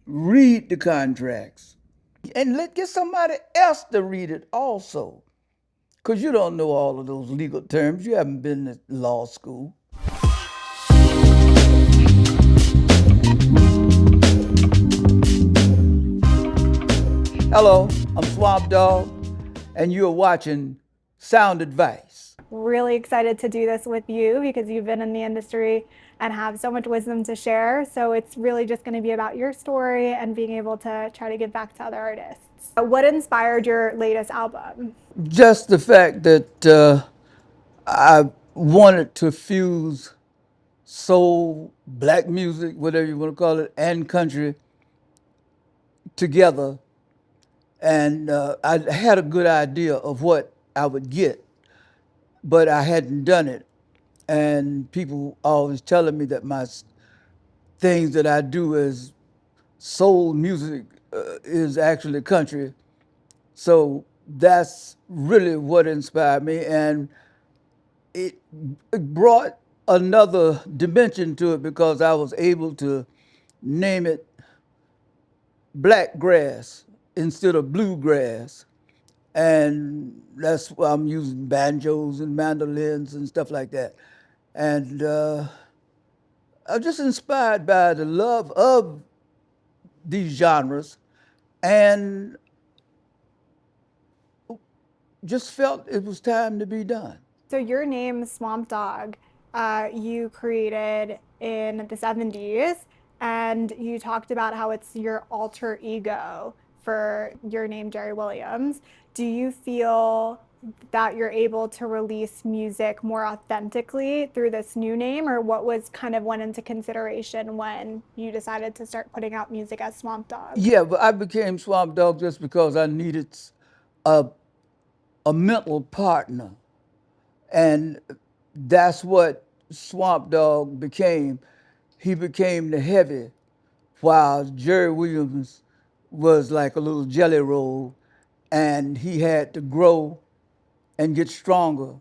read the contracts and get somebody else to read it also. Because you don't know all of those legal terms. You haven't been to law school. Hello, I'm Swamp Dogg, and you're watching Sound Advice. Really excited to do this with you because you've been in the industry and have so much wisdom to share. So it's really just going to be about your story and being able to try to give back to other artists. What inspired your latest album? Just the fact that I wanted to fuse soul, black music, whatever you want to call it, and country together. And I had a good idea of what I would get, but I hadn't done it. And people always telling me that my things that I do as soul music is actually country. So that's really what inspired me. And it brought another dimension to it because I was able to name it Blackgrass instead of bluegrass. And that's why I'm using banjos and mandolins and stuff like that. And I'm just inspired by the love of these genres and just felt it was time to be done. So your name, Swamp Dogg, you created in the 70s, and you talked about how it's your alter ego for your name, Jerry Williams. Do you feel that you're able to release music more authentically through this new name, or what was kind of went into consideration when you decided to start putting out music as Swamp Dogg? Yeah, but I became Swamp Dogg just because I needed a, a mental partner. And that's what Swamp Dogg became. He became the heavy, while Jerry Williams was like a little jelly roll, and he had to grow and get stronger.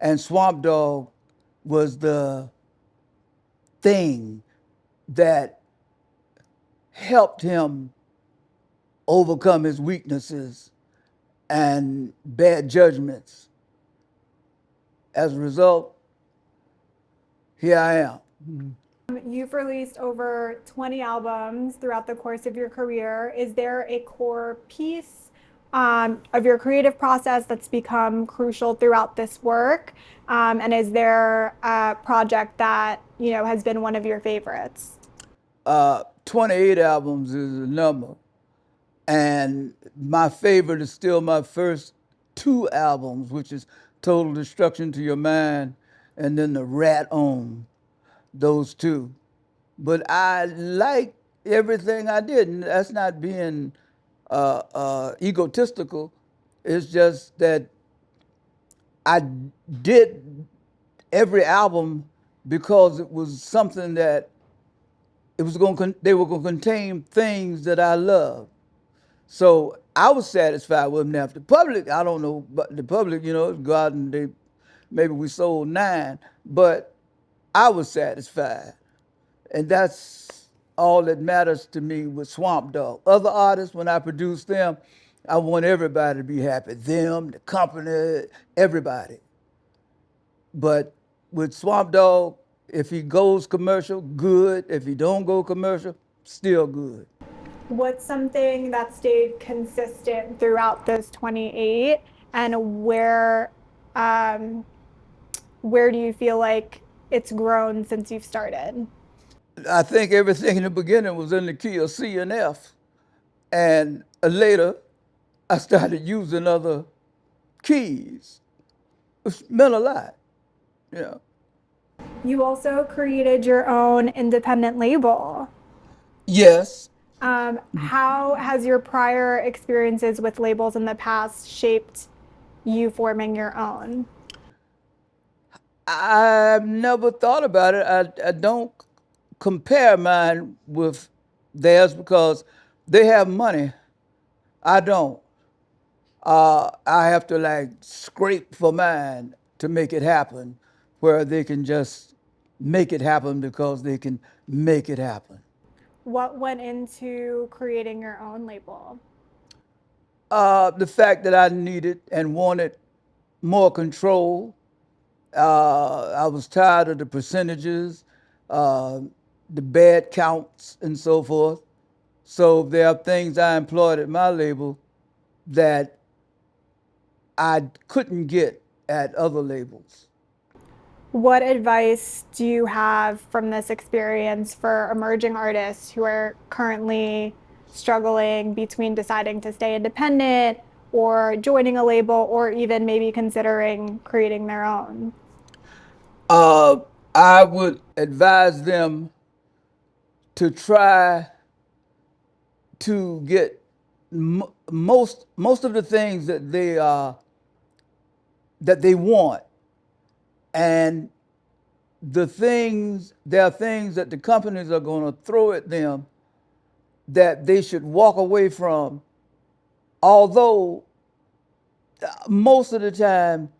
And Swamp Dogg was the thing that helped him overcome his weaknesses and bad judgments. As a result, here I am. You've released over 20 albums throughout the course of your career. Is there a core piece of your creative process that's become crucial throughout this work? And is there a project that has been one of your favorites? 28 albums is a number. And my favorite is still my first two albums, which is Total Destruction to Your Mind and then The Rat On, those two. But I like everything I did, and that's not being egotistical. It's just that I did every album because it was something that they were going to contain things that I love. So I was satisfied with them. Now, if the public, I don't know, but the public, God, and maybe we sold 9, but I was satisfied. And that's all that matters to me with Swamp Dogg. Other artists, when I produce them, I want everybody to be happy. Them, the company, everybody. But with Swamp Dogg, if he goes commercial, good. If he don't go commercial, still good. What's something that stayed consistent throughout those 28, and um, where do you feel like it's grown since you've started? I think everything in the beginning was in the key of C and F. And later, I started using other keys. It meant a lot. Yeah. You also created your own independent label. Yes, How has your prior experiences with labels in the past shaped you forming your own? I've never thought about it. I don't compare mine with theirs because they have money. I don't. I have to like scrape for mine to make it happen, where they can just make it happen because they can make it happen. What went into creating your own label? The fact that I needed and wanted more control. I was tired of the percentages, uh, the bad counts, and so forth. So there are things I employed at my label that I couldn't get at other labels. What advice do you have from this experience for emerging artists who are currently struggling between deciding to stay independent or joining a label or even maybe considering creating their own? Uh, I would advise them to try to get most of the things that they want, and there are things that the companies are going to throw at them that they should walk away from. Although most of the time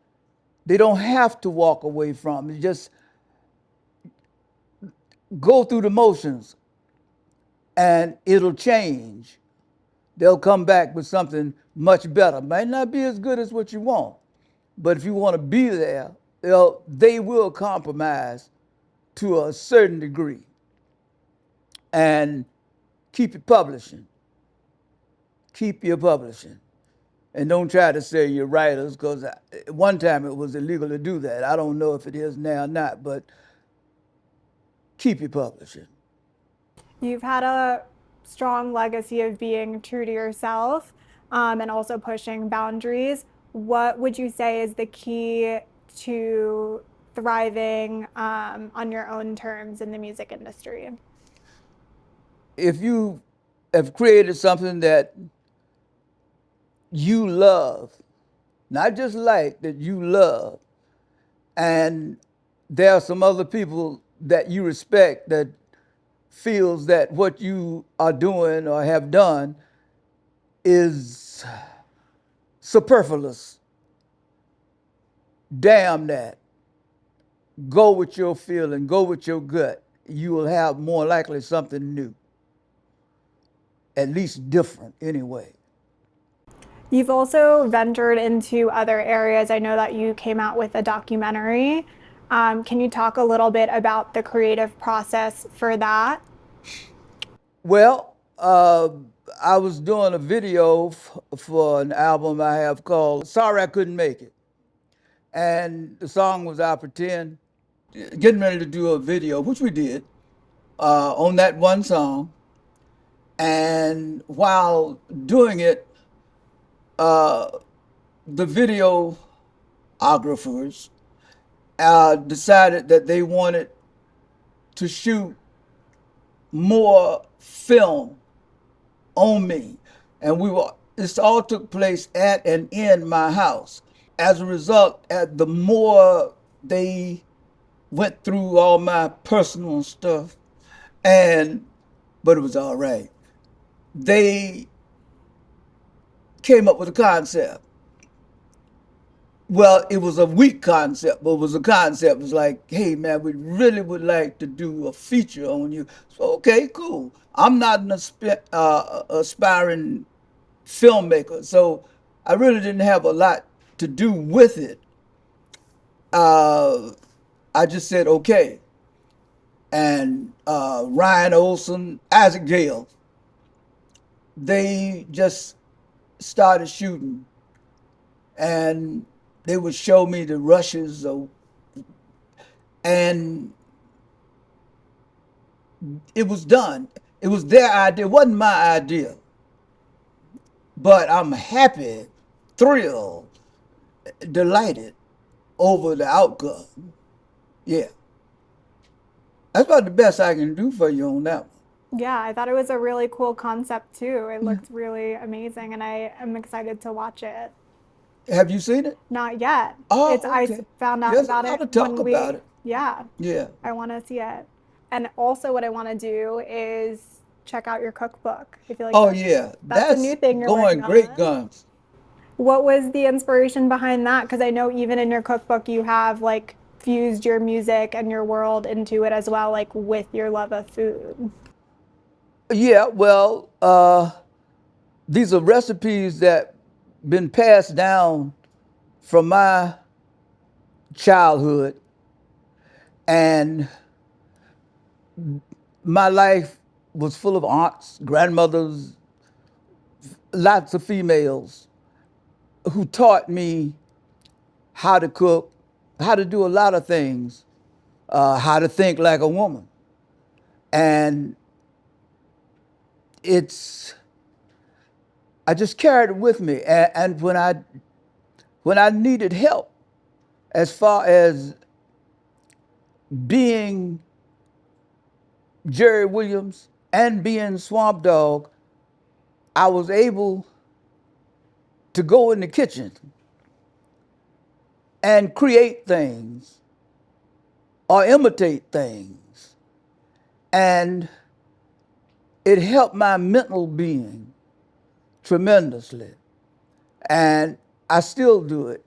they don't have to walk away from it, just go through the motions and it'll change. They'll come back with something much better. Might not be as good as what you want, but if you want to be there, they will compromise to a certain degree and keep it publishing. Keep your publishing. And don't try to sell your writers, because one time it was illegal to do that. I don't know if it is now or not, but keep your publishing. You've had a strong legacy of being true to yourself and also pushing boundaries. What would you say is the key to thriving on your own terms in the music industry? If you have created something that you love, not just like, that you love, and there are some other people that you respect that feels that what you are doing or have done is superfluous, damn that. Go with your feeling, go with your gut. You will have more likely something new, at least different anyway. You've also ventured into other areas. I know that you came out with a documentary. Can you talk a little bit about the creative process for that? Well, I was doing a video for an album I have called Sorry I Couldn't Make It. And the song was I Pretend. Getting ready to do a video, which we did, on that one song. And while doing it, uh, the videographers decided that they wanted to shoot more film on me. And this all took place at and in my house. As a result, the more they went through all my personal stuff, and but it was all right. They came up with a concept. Well, it was a weak concept, but it was a concept. It was like, hey man, we really would like to do a feature on you. So okay, cool. I'm not an aspiring filmmaker, so I really didn't have a lot to do with it. Uh, I just said okay, and Ryan Olson, Isaac Gale, they just started shooting, and they would show me the rushes and it was done. It was their idea. It wasn't my idea. But I'm happy, thrilled, delighted over the outcome. Yeah. That's about the best I can do for you on that one. Yeah, I thought it was a really cool concept too. It looked really amazing and I am excited to watch it. Have you seen it? Not yet. Oh, I okay. found out There's a about lot it of talk when about we, it. yeah, Yeah. I want to see it. And also what I want to do is check out your cookbook. I feel like Oh, yeah. that's a new That's thing you're going working great on. guns. What was the inspiration behind that? Because I know even in your cookbook you have like fused your music and your world into it as well, like with your love of food. Yeah, well, these are recipes that been passed down from my childhood, and my life was full of aunts, grandmothers, lots of females who taught me how to cook, how to do a lot of things, how to think like a woman. And it's, I just carried it with me. And when I needed help, as far as being Jerry Williams and being Swamp Dogg, I was able to go in the kitchen and create things or imitate things. And it helped my mental being tremendously. And I still do it.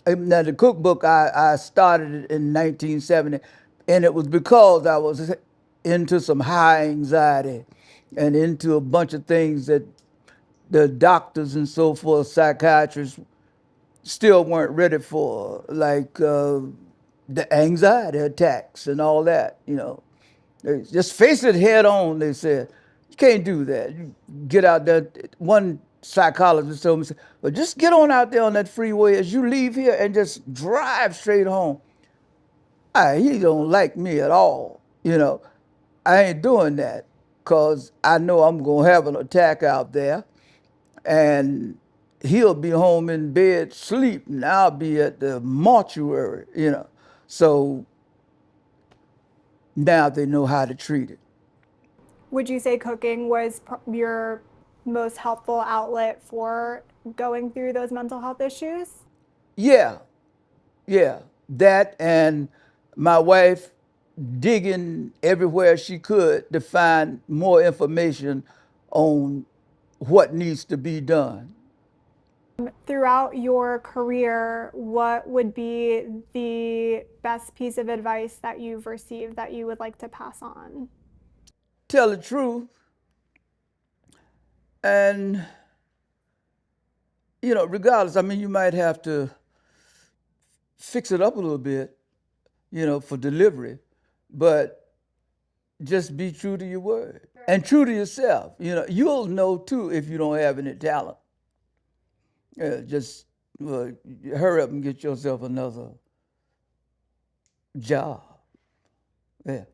Now, the cookbook, I started it in 1970, and it was because I was into some high anxiety and into a bunch of things that the doctors and so forth, psychiatrists, still weren't ready for, like the anxiety attacks and all that, you know. They just face it head on, they said. You can't do that. You get out there. One psychologist told me, well, just get on out there on that freeway as you leave here and just drive straight home. He don't like me at all, you know. I ain't doing that because I know I'm going to have an attack out there, and he'll be home in bed sleep, and I'll be at the mortuary, you know. So now they know how to treat it. Would you say cooking was your most helpful outlet for going through those mental health issues? Yeah, yeah. That and my wife digging everywhere she could to find more information on what needs to be done. Throughout your career, what would be the best piece of advice that you've received that you would like to pass on? Tell the truth, and you know, regardless, I mean, you might have to fix it up a little bit, you know, for delivery, but just be true to your word and true to yourself. You know, you'll know too if you don't have any talent. Just hurry up and get yourself another job. Yeah.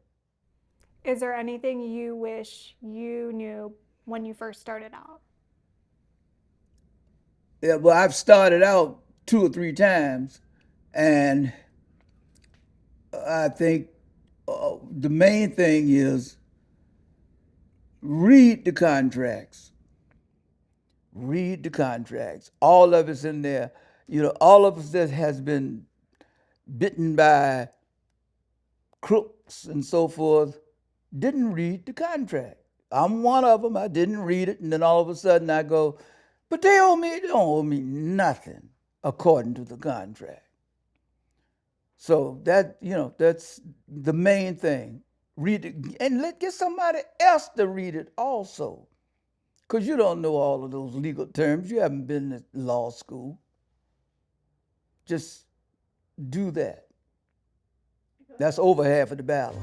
Is there anything you wish you knew when you first started out? Yeah. Well, I've started out 2 or 3 times, and I think the main thing is read the contracts. Read the contracts. All of it's in there. You know, all of us that has been bitten by crooks and so forth didn't read the contract. I'm one of them. I didn't read it, and then all of a sudden I go, but they owe me. They don't owe me nothing according to the contract. So that, you know, that's the main thing. Read it and get somebody else to read it also, because you don't know all of those legal terms. You haven't been to law school. Just do that. That's over half of the battle.